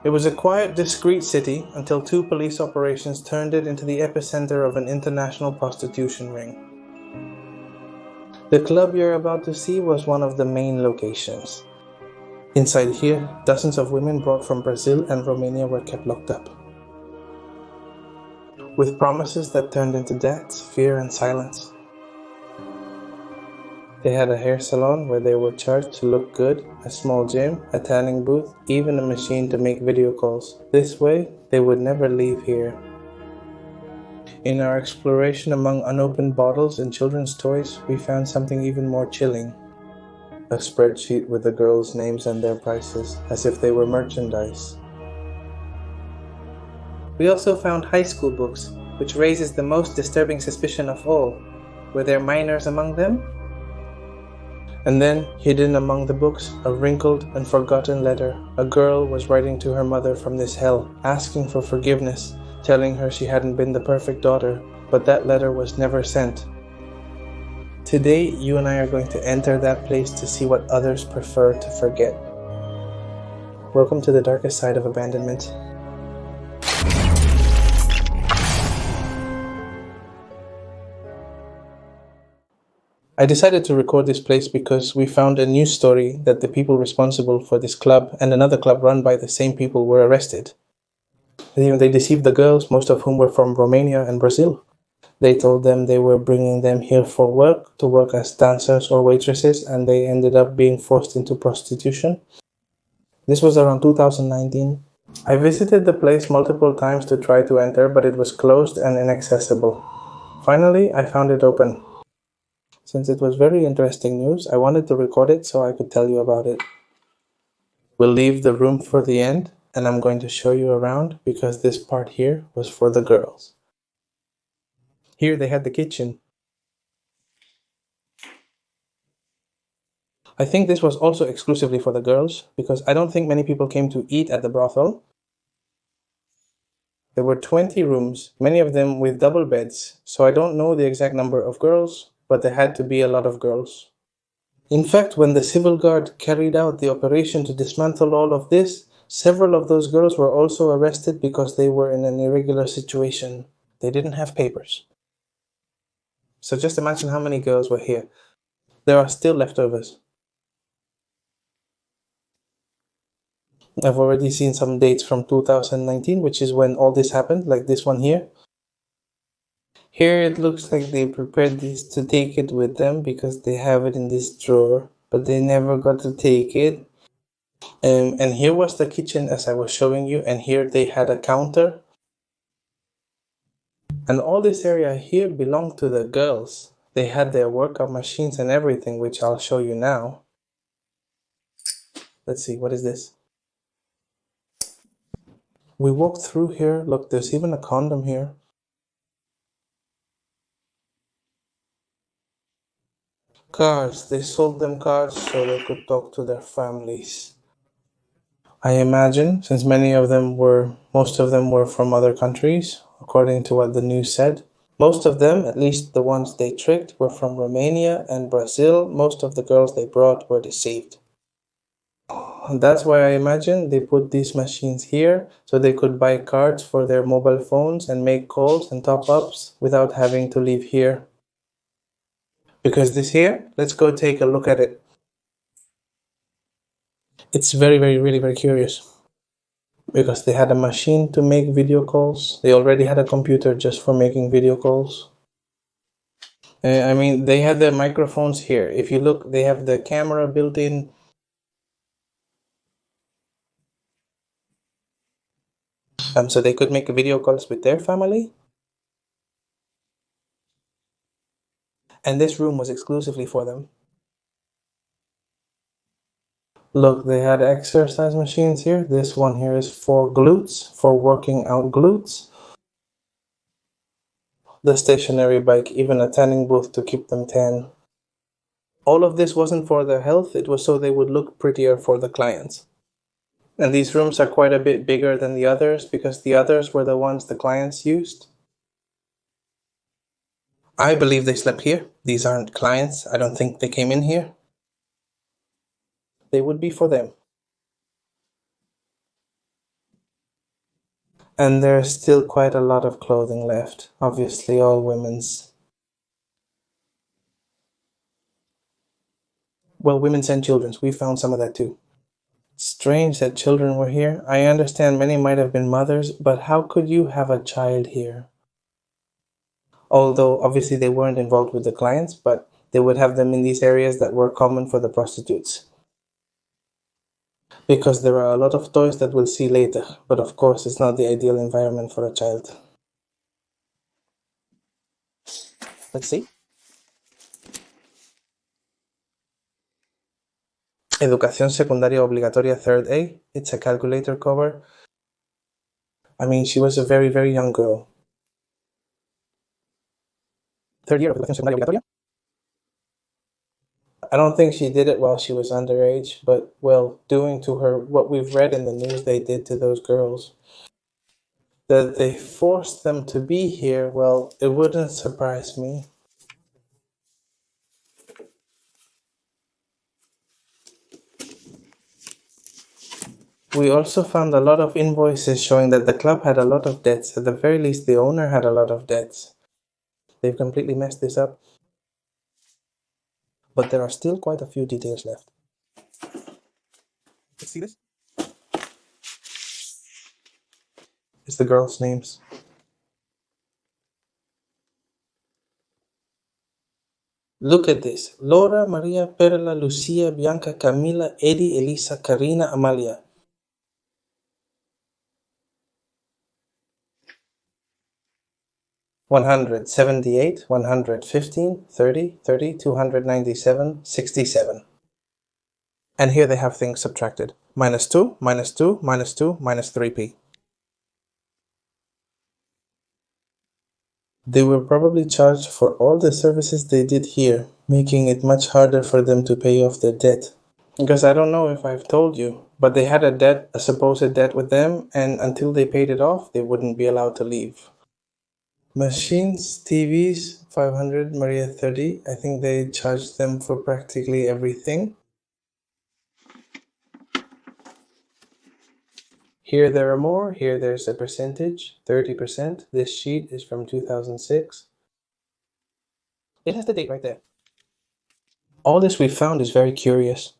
It was a quiet, discreet city until 2 police operations turned it into the epicenter of an international prostitution ring. The club you're about to see was one of the main locations. Inside here, dozens of women brought from Brazil and Romania were kept locked up, with promises that turned into death, fear, and silence. They had a hair salon where they were charged to look good, a small gym, a tanning booth, even a machine to make video calls. This way, they would never leave here. In our exploration among unopened bottles and children's toys, we found something even more chilling. A spreadsheet with the girls' names and their prices, as if they were merchandise. We also found high school books, which raises the most disturbing suspicion of all. Were there minors among them? And then, hidden among the books, a wrinkled and forgotten letter. A girl was writing to her mother from this hell, asking for forgiveness, telling her she hadn't been the perfect daughter, but that letter was never sent. Today, you and I are going to enter that place to see what others prefer to forget. Welcome to the darkest side of abandonment. I decided to record this place because we found a news story that the people responsible for this club and another club run by the same people were arrested. They deceived the girls, most of whom were from Romania and Brazil. They told them they were bringing them here for work, to work as dancers or waitresses, and they ended up being forced into prostitution. This was around 2019. I visited the place multiple times to try to enter, but it was closed and inaccessible. Finally, I found it open. Since it was very interesting news, I wanted to record it so I could tell you about it. We'll leave the room for the end, and I'm going to show you around because this part here was for the girls. Here they had the kitchen. I think this was also exclusively for the girls because I don't think many people came to eat at the brothel. There were 20 rooms, many of them with double beds, so I don't know the exact number of girls, but there had to be a lot of girls. In fact, when the civil guard carried out the operation to dismantle all of this, several of those girls were also arrested because they were in an irregular situation. They didn't have papers. So just imagine how many girls were here. There are still leftovers. I've already seen some dates from 2019, which is when all this happened, like this one here. Here it looks like they prepared this to take it with them because they have it in this drawer, but they never got to take it. And here was the kitchen as I was showing you, and here they had a counter. And all this area here belonged to the girls. They had their workout machines and everything, which I'll show you now. Let's see, what is this? We walked through here. Look, there's even a condom here. Cards. They sold them cards so they could talk to their families. I imagine, since most of them were from other countries, according to what the news said. Most of them, at least the ones they tricked, were from Romania and Brazil. Most of the girls they brought were deceived. And that's why I imagine they put these machines here so they could buy cards for their mobile phones and make calls and top-ups without having to leave here. Because this here, let's go take a look at it. It's really, very curious. Because they had a machine to make video calls. They already had a computer just for making video calls. They had the microphones here. If you look, they have the camera built in. So they could make video calls with their family. And this room was exclusively for them. Look, they had exercise machines here. This one here is for glutes, for working out glutes. The stationary bike, even a tanning booth to keep them tan. All of this wasn't for their health, it was so they would look prettier for the clients. And these rooms are quite a bit bigger than the others because the others were the ones the clients used. I believe they slept here. These aren't clients. I don't think they came in here. They would be for them. And there's still quite a lot of clothing left. Obviously, all women's. Well, women's and children's. We found some of that too. Strange that children were here. I understand many might have been mothers, but how could you have a child here? Although, obviously, they weren't involved with the clients, but they would have them in these areas that were common for the prostitutes. Because there are a lot of toys that we'll see later, but of course, it's not the ideal environment for a child. Let's see. Educación secundaria obligatoria, third A. It's a calculator cover. I mean, she was a very, very young girl. Third year of educación secundaria obligatoria? I don't think she did it while she was underage, but, well, doing to her what we've read in the news they did to those girls. That they forced them to be here, well, it wouldn't surprise me. We also found a lot of invoices showing that the club had a lot of debts. At the very least, the owner had a lot of debts. They've completely messed this up. But there are still quite a few details left. See this? It's the girls' names. Look at this. Laura, Maria, Perla, Lucia, Bianca, Camila, Eddie, Elisa, Karina, Amalia. $178, $115, $30, $30, $297, $67. And here they have things subtracted. -2, -2, -2, -3p. They were probably charged for all the services they did here, making it much harder for them to pay off their debt. Because I don't know if I've told you, but they had a supposed debt with them, and until they paid it off, they wouldn't be allowed to leave. Machines, TVs, 500, Maria 30. I think they charged them for practically everything. Here there are more. Here there's a percentage, 30%. This sheet is from 2006. It has the date right there. All this we found is very curious.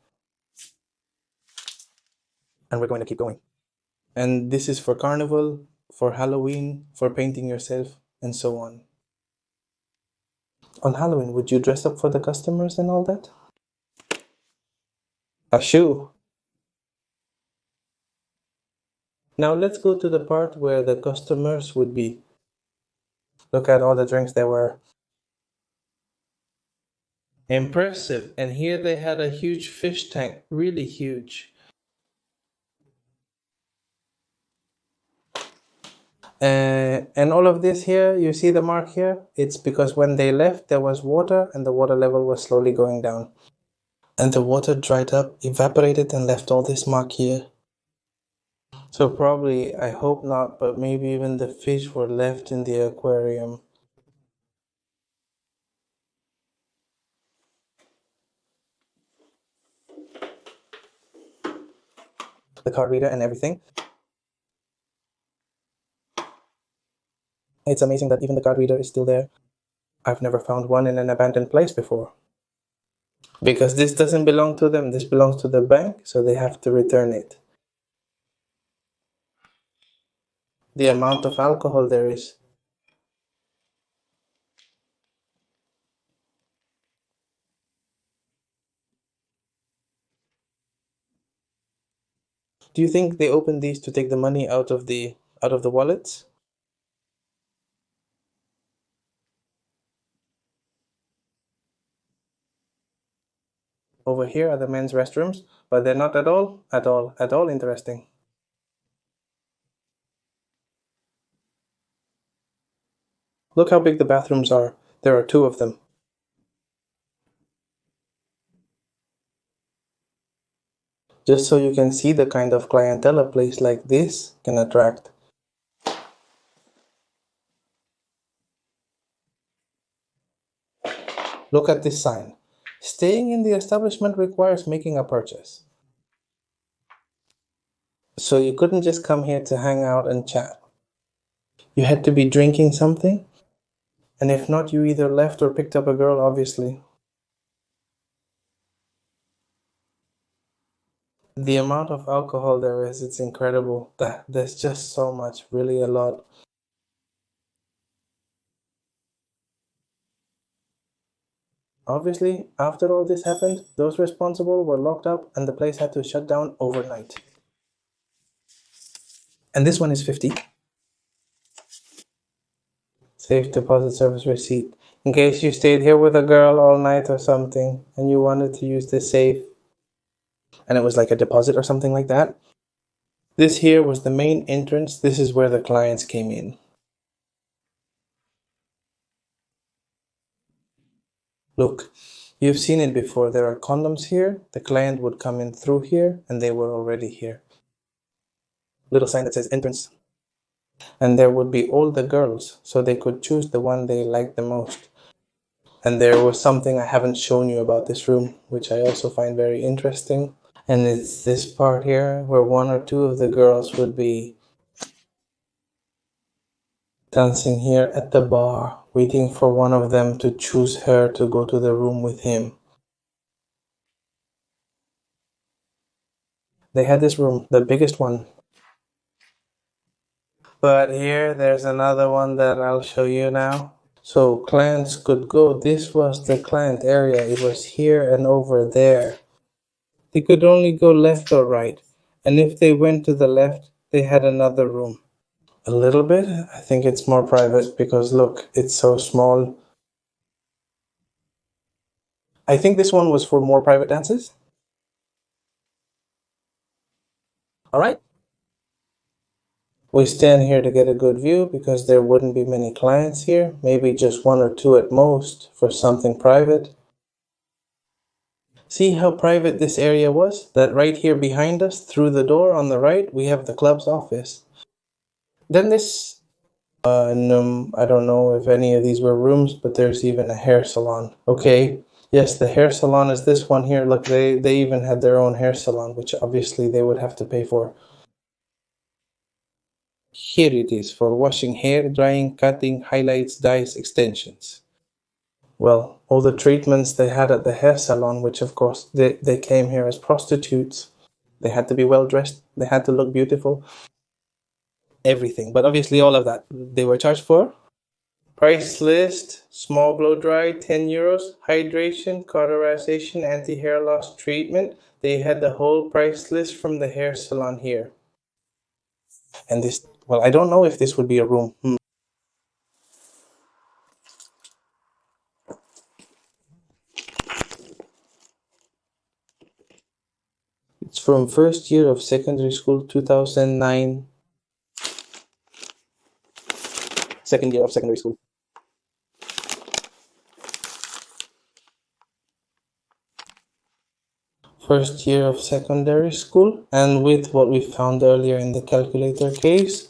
And we're going to keep going. And this is for Carnival, for Halloween, for painting yourself, and so on. On Halloween, would you dress up for the customers and all that? A shoe. Now let's go to the part where the customers would be. Look at all the drinks there were. Impressive. And here they had a huge fish tank, really huge. And all of this here, you see the mark here? It's because when they left, there was water and the water level was slowly going down. And the water dried up, evaporated, and left all this mark here. So probably, I hope not, but maybe even the fish were left in the aquarium. The card reader and everything. It's amazing that even the card reader is still there. I've never found one in an abandoned place before. Because this doesn't belong to them, this belongs to the bank, so they have to return it. The amount of alcohol there is. Do you think they opened these to take the money out of the wallets? Over here are the men's restrooms, but they're not at all interesting. Look how big the bathrooms are. There are 2 of them. Just so you can see the kind of clientele a place like this can attract. Look at this sign. Staying in the establishment requires making a purchase. So you couldn't just come here to hang out and chat. You had to be drinking something, and if not, you either left or picked up a girl, obviously. The amount of alcohol there is, it's incredible. There's just so much, really a lot. Obviously, after all this happened, those responsible were locked up and the place had to shut down overnight. And this one is 50. Safe deposit service receipt. In case you stayed here with a girl all night or something and you wanted to use the safe and it was like a deposit or something like that. This here was the main entrance. This is where the clients came in. Look, you've seen it before. There are condoms here. The client would come in through here and they were already here. Little sign that says entrance. And there would be all the girls, so they could choose the one they liked the most. And there was something I haven't shown you about this room, which I also find very interesting. And it's this part here where one or two of the girls would be dancing here at the bar, waiting for one of them to choose her to go to the room with him. They had this room, the biggest one. But here, there's another one that I'll show you now. So clients could go, this was the client area, it was here and over there. They could only go left or right, and if they went to the left, they had another room. A little bit, I think it's more private because look, it's so small. I think this one was for more private dances. Alright. We stand here to get a good view because there wouldn't be many clients here, maybe just one or two at most for something private. See how private this area was? That right here behind us, through the door on the right, we have the club's office. Then this, no, I don't know if any of these were rooms, but there's even a hair salon. Okay, yes, the hair salon is this one here. Look, they even had their own hair salon, which obviously they would have to pay for. Here it is for washing hair, drying, cutting, highlights, dyes, extensions. Well, all the treatments they had at the hair salon, which of course they came here as prostitutes. They had to be well dressed, they had to look beautiful. Everything, but obviously all of that they were charged for. Price list: small blow dry, 10 euros, hydration, cauterization, anti-hair loss treatment. They had the whole price list from the hair salon here. And this, well, I don't know if this would be a room. It's from first year of secondary school, 2009. Second year of secondary school. First year of secondary school, and with what we found earlier in the calculator case,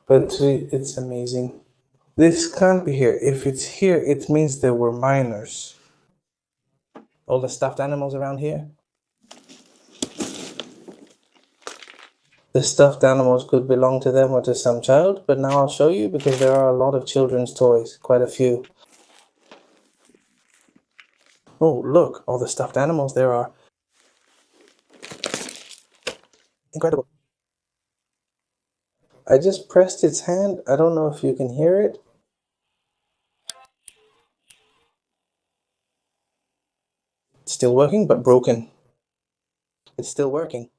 but it's amazing. This can't be here. If it's here, it means there were minors. All the stuffed animals around here. The stuffed animals could belong to them or to some child, but now I'll show you because there are a lot of children's toys, quite a few. Oh, look, all the stuffed animals there are. Incredible. I just pressed its hand. I don't know if you can hear it. It's still working, but broken. It's still working.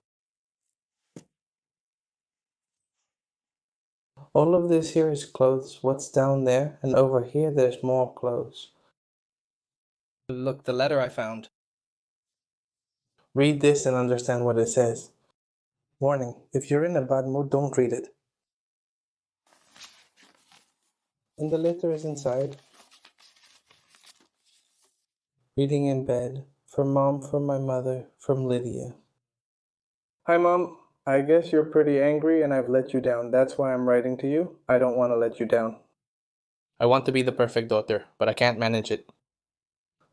All of this here is clothes. What's down there? And over here, there's more clothes. Look, the letter I found. Read this and understand what it says. Warning, if you're in a bad mood, don't read it. And the letter is inside. Reading in bed. From Mom, from my mother, from Lydia. Hi, Mom. I guess you're pretty angry and I've let you down. That's why I'm writing to you. I don't want to let you down. I want to be the perfect daughter, but I can't manage it.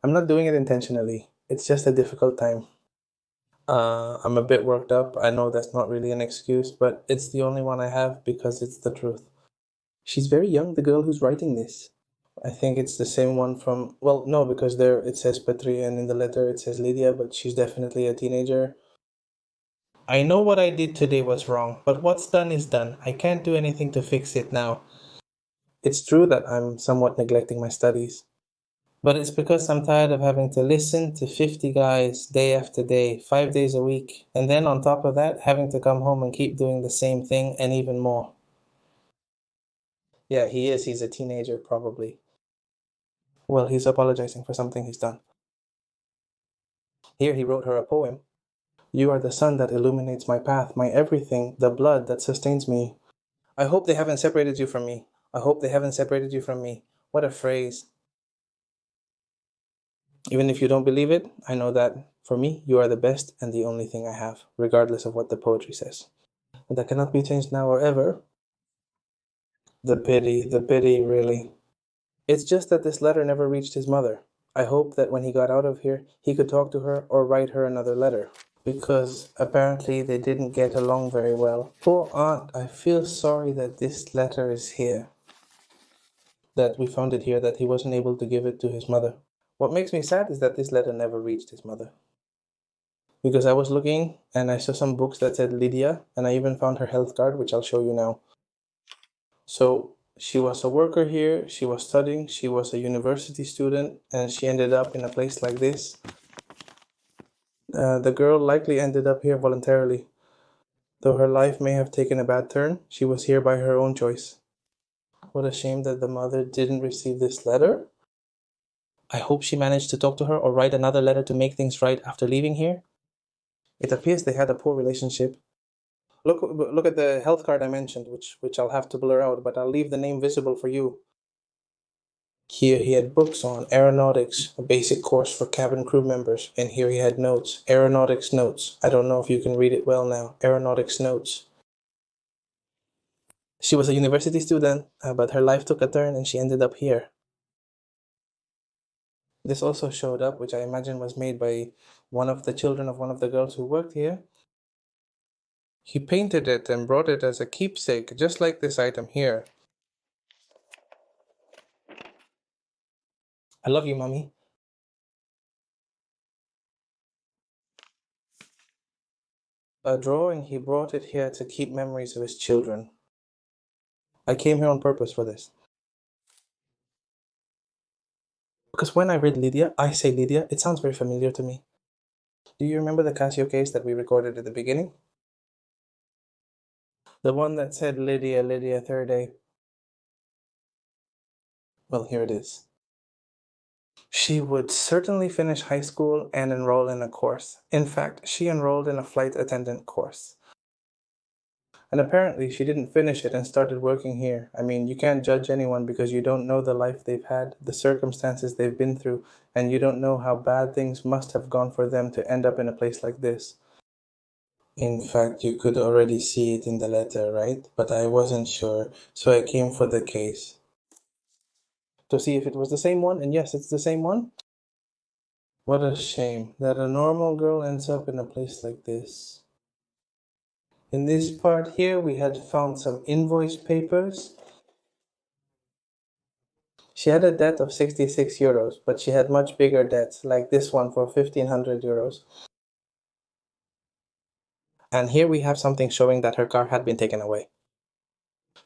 I'm not doing it intentionally. It's just a difficult time. I'm a bit worked up. I know that's not really an excuse, but it's the only one I have because it's the truth. She's very young, the girl who's writing this. I think it's the same one from, well, no, because there it says Petri and in the letter it says Lydia, but she's definitely a teenager. I know what I did today was wrong, but what's done is done. I can't do anything to fix it now. It's true that I'm somewhat neglecting my studies, but it's because I'm tired of having to listen to 50 guys day after day, 5 days a week, and then on top of that, having to come home and keep doing the same thing and even more. Yeah, he is. He's a teenager, probably. Well, he's apologizing for something he's done. Here he wrote her a poem. You are the sun that illuminates my path, my everything, the blood that sustains me. I hope they haven't separated you from me. I hope they haven't separated you from me. What a phrase. Even if you don't believe it, I know that, for me, you are the best and the only thing I have, regardless of what the poetry says. And that cannot be changed now or ever. The pity, really. It's just that this letter never reached his mother. I hope that when he got out of here, he could talk to her or write her another letter. Because apparently they didn't get along very well. Poor aunt, I feel sorry that this letter is here. That we found it here, that he wasn't able to give it to his mother. What makes me sad is that this letter never reached his mother. Because I was looking and I saw some books that said Lydia, and I even found her health card, which I'll show you now. So she was a worker here, she was studying, she was a university student, and she ended up in a place like this. The girl likely ended up here voluntarily. Though her life may have taken a bad turn, she was here by her own choice. What a shame that the mother didn't receive this letter. I hope she managed to talk to her or write another letter to make things right after leaving here. It appears they had a poor relationship. Look at the health card I mentioned, which I'll have to blur out, but I'll leave the name visible for you. Here he had books on aeronautics, a basic course for cabin crew members, and here he had notes, aeronautics notes. I don't know if you can read it well now, aeronautics notes. She was a university student, but her life took a turn and she ended up here. This also showed up, which I imagine was made by one of the children of one of the girls who worked here. He painted it and brought it as a keepsake, just like this item here. I love you, Mommy. A drawing, he brought it here to keep memories of his children. I came here on purpose for this. Because when I read Lydia, I say Lydia, it sounds very familiar to me. Do you remember the Casio case that we recorded at the beginning? The one that said Lydia, Lydia, third A. Well, here it is. She would certainly finish high school and enroll in a course. In fact, she enrolled in a flight attendant course. And apparently she didn't finish it and started working here. I mean, you can't judge anyone because you don't know the life they've had, the circumstances they've been through, and you don't know how bad things must have gone for them to end up in a place like this. In fact, you could already see it in the letter, right? But I wasn't sure, so I came for the case. To see if it was the same one, and yes, it's the same one. What a shame that a normal girl ends up in a place like this. In this part here, we had found some invoice papers. She had a debt of 66 euros, but she had much bigger debts, like this one for 1500 euros. And here we have something showing that her car had been taken away.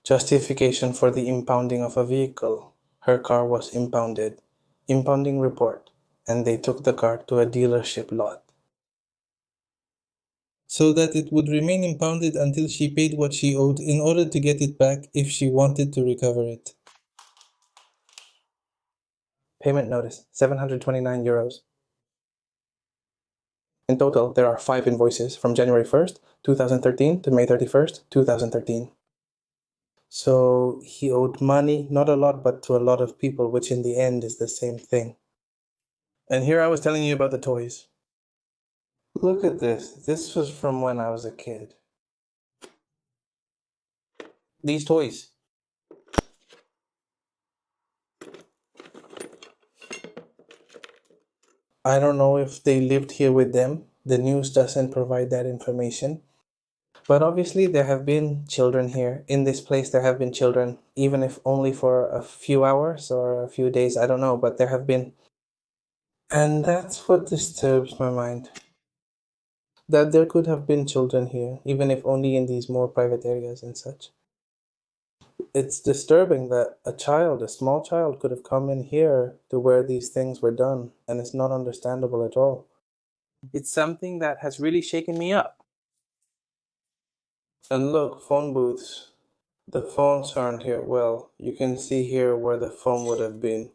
Justification for the impounding of a vehicle. Her car was impounded. Impounding report. And they took the car to a dealership lot. So that it would remain impounded until she paid what she owed in order to get it back if she wanted to recover it. Payment notice, 729 euros. In total, there are 5 invoices from January 1st, 2013 to May 31st, 2013. So he owed money, not a lot, but to a lot of people, which in the end is the same thing. And here I was telling you about the toys. Look at this. This was from when I was a kid. These toys. I don't know if they lived here with them, The news doesn't provide that information. But obviously, there have been children here. In this place, there have been children, even if only for a few hours or a few days, I don't know, but there have been. And that's what disturbs my mind. That there could have been children here, even if only in these more private areas and such. It's disturbing that a small child, could have come in here to where these things were done, and it's not understandable at all. It's something that has really shaken me up. And look, phone booths. The phones aren't here. Well, you can see here where the phone would have been.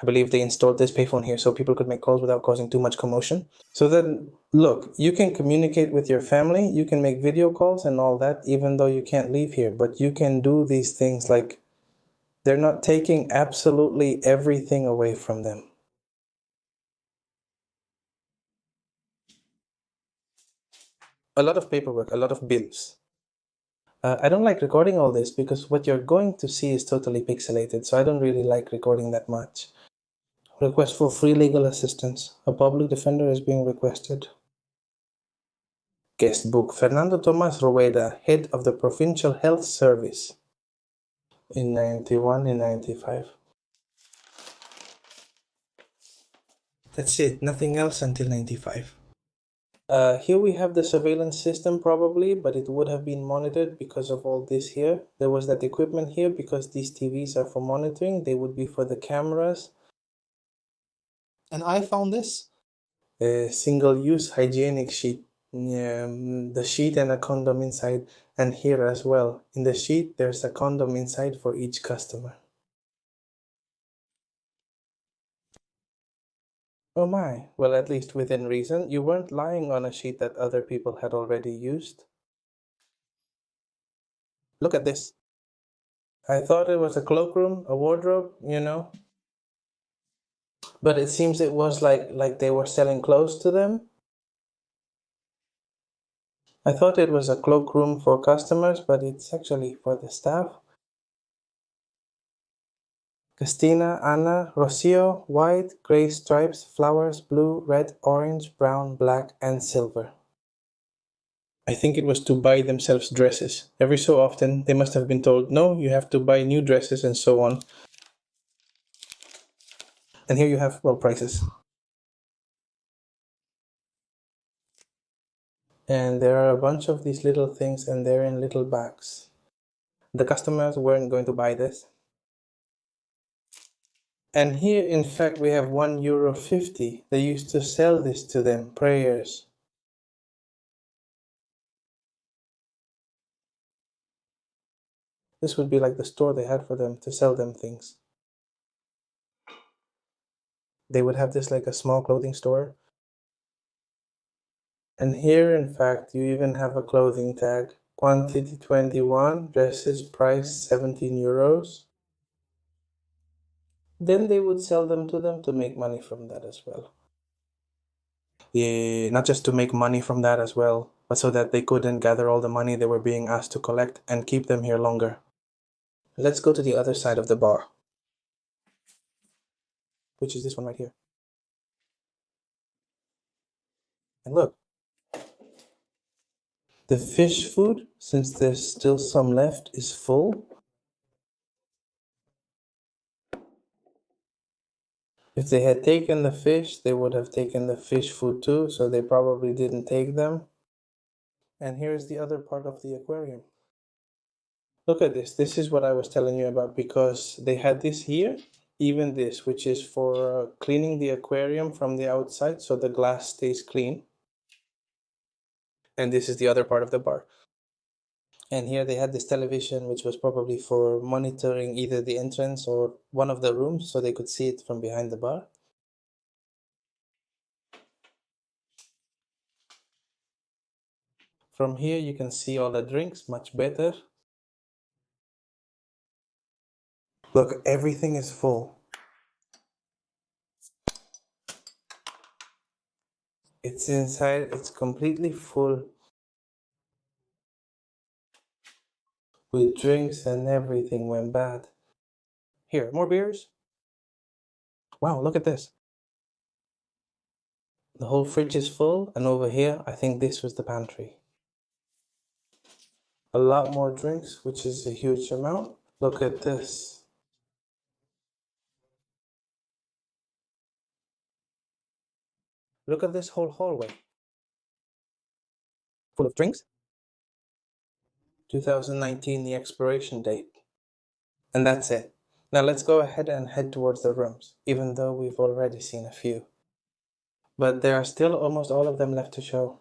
I believe they installed this payphone here so people could make calls without causing too much commotion. So then, look, you can communicate with your family, you can make video calls and all that, even though you can't leave here. But you can do these things like they're not taking absolutely everything away from them. A lot of paperwork, a lot of bills. I don't like recording all this because what you're going to see is totally pixelated, so I don't really like recording that much. Request for free legal assistance. A public defender is being requested. Guest book. Fernando Tomas Rueda, head of the Provincial Health Service. In 91, in 95. That's it. Nothing else until 95. Here we have the surveillance system probably, but it would have been monitored because of all this here. There was that equipment here because these TVs are for monitoring. They would be for the cameras. And I found this. A single-use hygienic sheet. The sheet and a condom inside. And here as well. In the sheet, there's a condom inside for each customer. Oh my. Well, at least within reason. You weren't lying on a sheet that other people had already used. Look at this. I thought it was a cloakroom, a wardrobe, you know. But it seems it was like they were selling clothes to them. I thought it was a cloakroom for customers, but it's actually for the staff. Christina, Anna, Rocio, white, gray stripes, flowers, blue, red, orange, brown, black, and silver. I think it was to buy themselves dresses. Every so often, they must have been told, no, you have to buy new dresses and so on. And here you have, well, prices. And there are a bunch of these little things, and they're in little bags. The customers weren't going to buy this. And here, in fact, we have €1.50. They used to sell this to them, prayers. This would be like the store they had for them to sell them things. They would have this like a small clothing store. And here, in fact, you even have a clothing tag. Quantity 21, dresses price €17. Then they would sell them to make money from that as well. Yeah, not just to make money from that as well, but so that they couldn't gather all the money they were being asked to collect and keep them here longer. Let's go to the other side of the bar, which is this one right here. And look, the fish food, since there's still some left, is full. If they had taken the fish, they would have taken the fish food too, so they probably didn't take them. And here's the other part of the aquarium. Look at this. This is what I was telling you about because they had this here, even this, which is for cleaning the aquarium from the outside so the glass stays clean. And this is the other part of the bar. And here they had this television, which was probably for monitoring either the entrance or one of the rooms so they could see it from behind the bar. From here, you can see all the drinks much better. Look, everything is full. It's inside, it's completely full with drinks and everything went bad. Here, more beers? Wow, look at this. The whole fridge is full, and over here, I think this was the pantry. A lot more drinks, which is a huge amount. Look at this. Look at this whole hallway. Full of drinks. 2019, the expiration date. And that's it. Now let's go ahead and head towards the rooms, even though we've already seen a few. But there are still almost all of them left to show.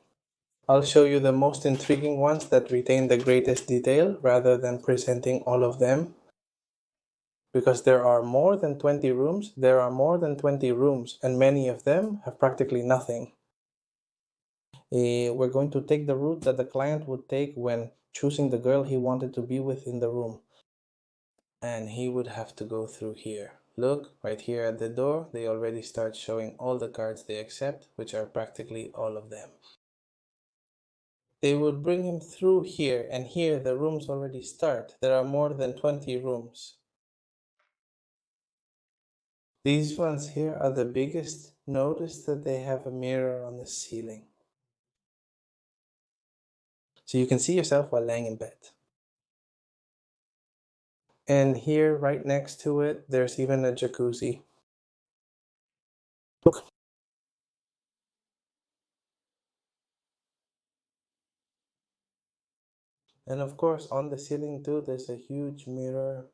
I'll show you the most intriguing ones that retain the greatest detail rather than presenting all of them. Because there are more than 20 rooms, and many of them have practically nothing. We're going to take the route that the client would take when choosing the girl he wanted to be with in the room. And he would have to go through here. Look, right here at the door, they already start showing all the cards they accept, which are practically all of them. They would bring him through here, and here the rooms already start. There are more than 20 rooms. These ones here are the biggest. Notice that they have a mirror on the ceiling. So you can see yourself while laying in bed. And here, right next to it, there's even a jacuzzi. Look. And of course, on the ceiling too, there's a huge mirror.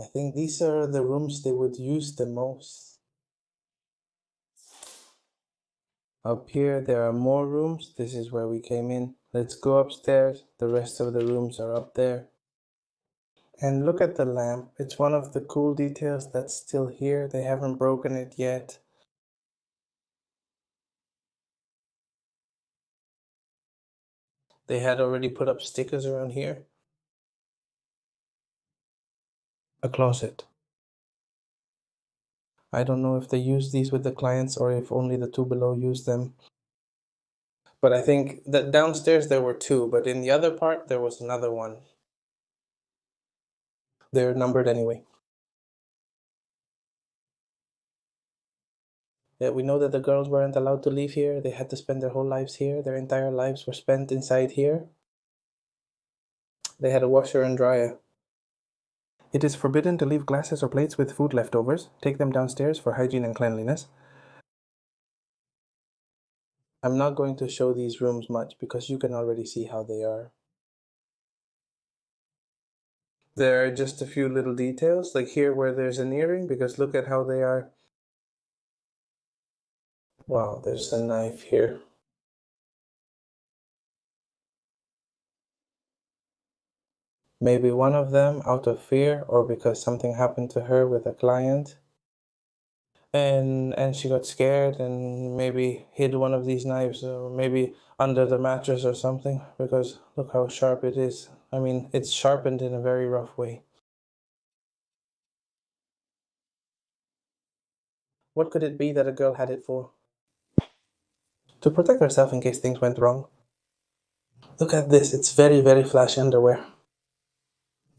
I think these are the rooms they would use the most. Up here, there are more rooms. This is where we came in. Let's go upstairs. The rest of the rooms are up there. And look at the lamp. It's one of the cool details that's still here. They haven't broken it yet. They had already put up stickers around here. A closet. I don't know if they use these with the clients or if only the two below use them. But I think that downstairs there were two, but in the other part there was another one. They're numbered anyway. Yeah, we know that the girls weren't allowed to leave here. They had to spend their whole lives here. Their entire lives were spent inside here. They had a washer and dryer. It is forbidden to leave glasses or plates with food leftovers. Take them downstairs for hygiene and cleanliness. I'm not going to show these rooms much because you can already see how they are. There are just a few little details, like here where there's an earring, because look at how they are. Wow, there's a knife here. Maybe one of them, out of fear or because something happened to her with a client, and she got scared and maybe hid one of these knives, or maybe under the mattress or something, because look how sharp it is. I mean, it's sharpened in a very rough way. What could it be that a girl had it for? To protect herself in case things went wrong. Look at this, it's very, very flash underwear.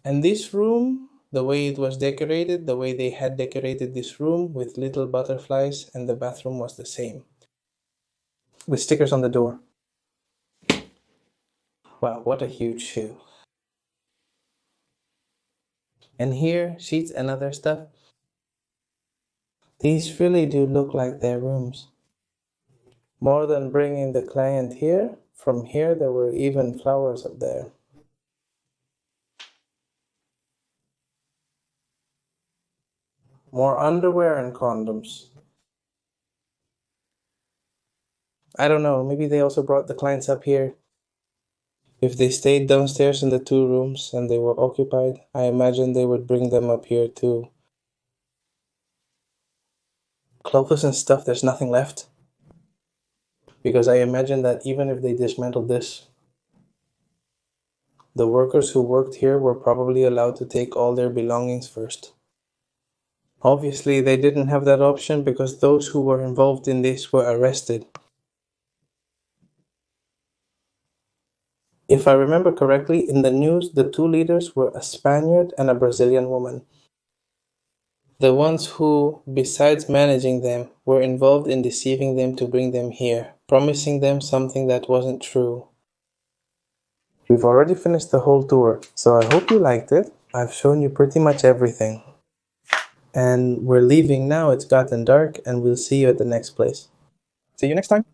And this room, the way it was decorated, the way they had decorated this room with little butterflies, and the bathroom was the same. With stickers on the door. Wow, what a huge shoe. And here, sheets and other stuff. These really do look like their rooms. More than bringing the client here, from here there were even flowers up there. More underwear and condoms. I don't know, maybe they also brought the clients up here. If they stayed downstairs in the two rooms and they were occupied, I imagine they would bring them up here too. Clothes and stuff, there's nothing left. Because I imagine that even if they dismantled this, the workers who worked here were probably allowed to take all their belongings first. Obviously, they didn't have that option because those who were involved in this were arrested. If I remember correctly, in the news, the two leaders were a Spaniard and a Brazilian woman. The ones who, besides managing them, were involved in deceiving them to bring them here, promising them something that wasn't true. We've already finished the whole tour, so I hope you liked it. I've shown you pretty much everything. And we're leaving now, it's gotten dark, and we'll see you at the next place. See you next time.